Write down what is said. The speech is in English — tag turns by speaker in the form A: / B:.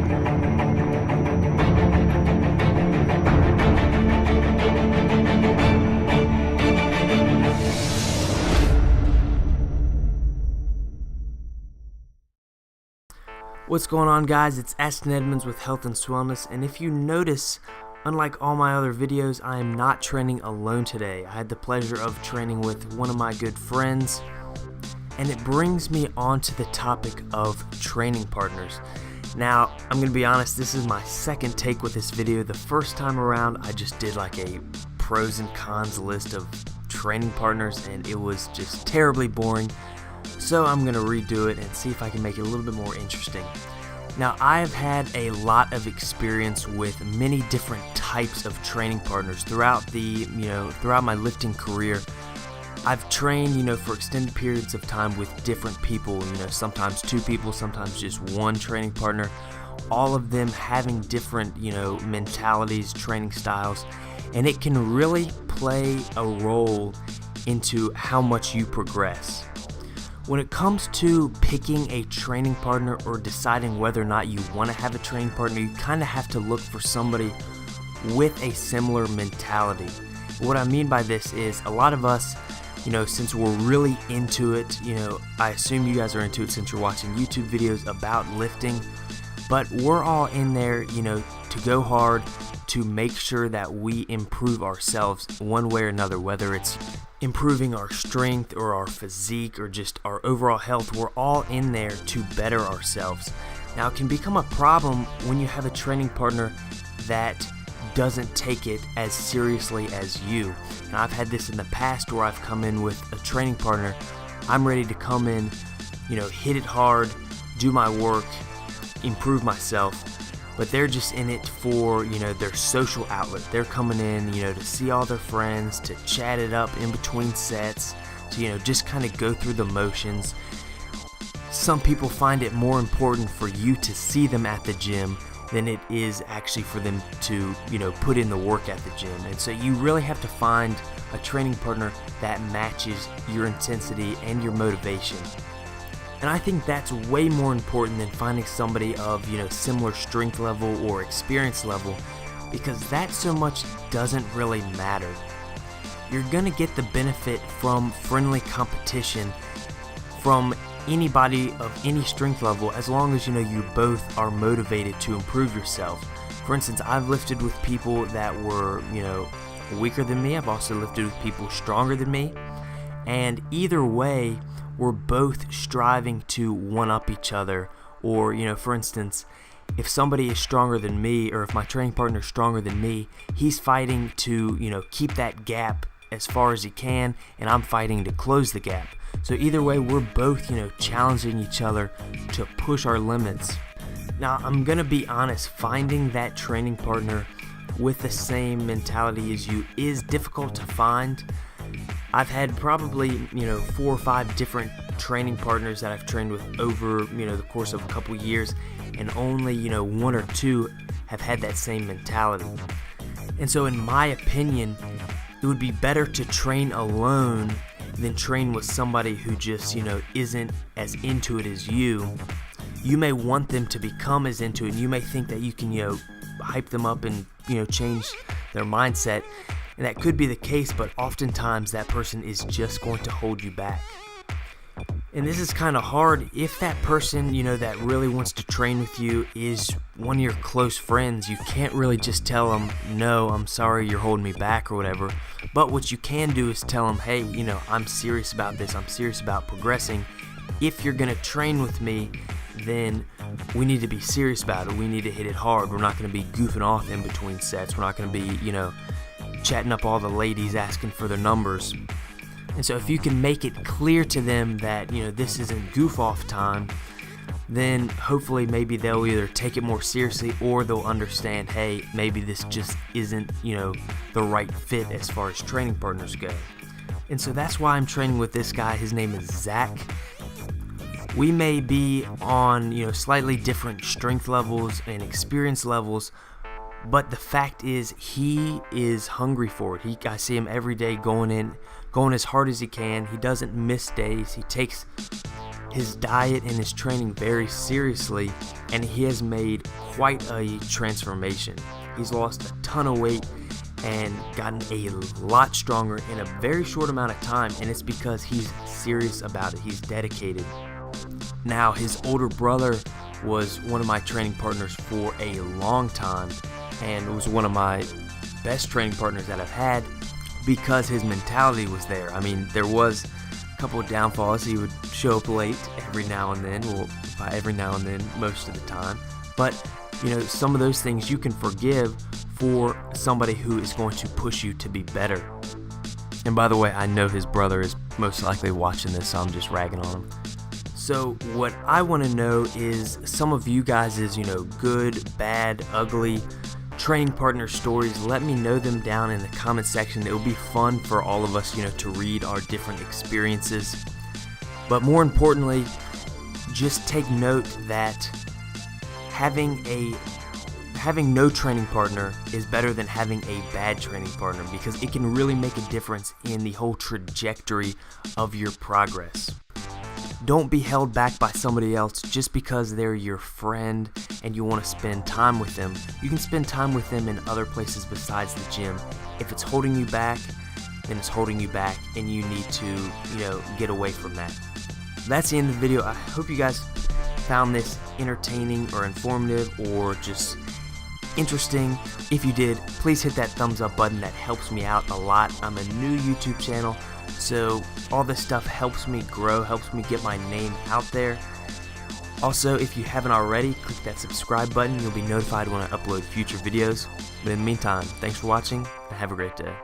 A: What's going on, guys? It's Aston Edmonds with Health and Swellness, and if you notice, unlike all my other videos, I am not training alone today. I had the pleasure of training with one of my good friends, and it brings me on to the topic of training partners. Now, I'm going to be honest, this is my second take with this video. The first time around, I just did like a pros and cons list of training partners, and it was just terribly boring. So I'm going to redo it and see if I can make it a little bit more interesting. Now, I've had a lot of experience with many different types of training partners throughout my lifting career. I've trained, for extended periods of time with different people, sometimes two people, sometimes just one training partner, all of them having different, mentalities, training styles, and it can really play a role into how much you progress. When it comes to picking a training partner or deciding whether or not you want to have a training partner, you kind of have to look for somebody with a similar mentality. What I mean by this is a lot of us, since we're really into it, I assume you guys are into it since you're watching YouTube videos about lifting, but we're all in there, to go hard, to make sure that we improve ourselves one way or another, whether it's improving our strength or our physique or just our overall health. We're all in there to better ourselves. Now, it can become a problem when you have a training partner that doesn't take it as seriously as you. Now, I've had this in the past where I've come in with a training partner. I'm ready to come in, hit it hard, do my work, improve myself, but they're just in it for, their social outlet. They're coming in, to see all their friends, to chat it up in between sets, to, just kind of go through the motions. Some people find it more important for you to see them at the gym than it is actually for them to, put in the work at the gym. And so you really have to find a training partner that matches your intensity and your motivation. And I think that's way more important than finding somebody of, similar strength level or experience level, because that so much doesn't really matter. You're going to get the benefit from friendly competition from anybody of any strength level, as long as, you both are motivated to improve yourself. For instance, I've lifted with people that were, weaker than me. I've also lifted with people stronger than me. And either way, we're both striving to one-up each other. Or, for instance, if somebody is stronger than me, or if my training partner is stronger than me, he's fighting to, keep that gap as far as he can, and I'm fighting to close the gap. So either way, we're both, challenging each other to push our limits. Now, I'm going to be honest, finding that training partner with the same mentality as you is difficult to find. I've had probably, 4 or 5 different training partners that I've trained with over, the course of a couple years, and only, 1 or 2 have had that same mentality. And so in my opinion, it would be better to train alone than train with somebody who just, isn't as into it as you. You may want them to become as into it, and you may think that you can, hype them up and, change their mindset. And that could be the case, but oftentimes that person is just going to hold you back. And this is kind of hard if that person, that really wants to train with you is one of your close friends. You can't really just tell them, no, I'm sorry, you're holding me back or whatever. But what you can do is tell them, hey, I'm serious about this. I'm serious about progressing. If you're going to train with me, then we need to be serious about it. We need to hit it hard. We're not going to be goofing off in between sets. We're not going to be, chatting up all the ladies asking for their numbers. And so if you can make it clear to them that, this isn't goof off time, then hopefully maybe they'll either take it more seriously or they'll understand, hey, maybe this just isn't, the right fit as far as training partners go. And so that's why I'm training with this guy. His name is Zach. We may be on, slightly different strength levels and experience levels, but the fact is he is hungry for it. I see him every day going as hard as he can. He doesn't miss days. He takes his diet and his training very seriously, and he has made quite a transformation. He's lost a ton of weight and gotten a lot stronger in a very short amount of time, and it's because he's serious about it. He's dedicated. Now, his older brother was one of my training partners for a long time and was one of my best training partners that I've had because his mentality was there. I mean, there was a couple of downfalls. He would show up late every now and then, well, by every now and then, most of the time. But, you know, some of those things you can forgive for somebody who is going to push you to be better. And by the way, I know his brother is most likely watching this, so I'm just ragging on him. So what I want to know is some of you guys' good, bad, ugly training partner stories. Let me know them down in the comment section. It will be fun for all of us, to read our different experiences. But more importantly, just take note that having no training partner is better than having a bad training partner, because it can really make a difference in the whole trajectory of your progress. Don't be held back by somebody else just because they're your friend and you want to spend time with them. You can spend time with them in other places besides the gym. If it's holding you back, then it's holding you back, and you need to, get away from that. That's the end of the video. I hope you guys found this entertaining or informative or just interesting. If you did, please hit that thumbs up button. That helps me out a lot. I'm a new YouTube channel, so all this stuff helps me grow, helps me get my name out there. Also, if you haven't already, click that subscribe button. You'll be notified when I upload future videos. But in the meantime, thanks for watching and have a great day.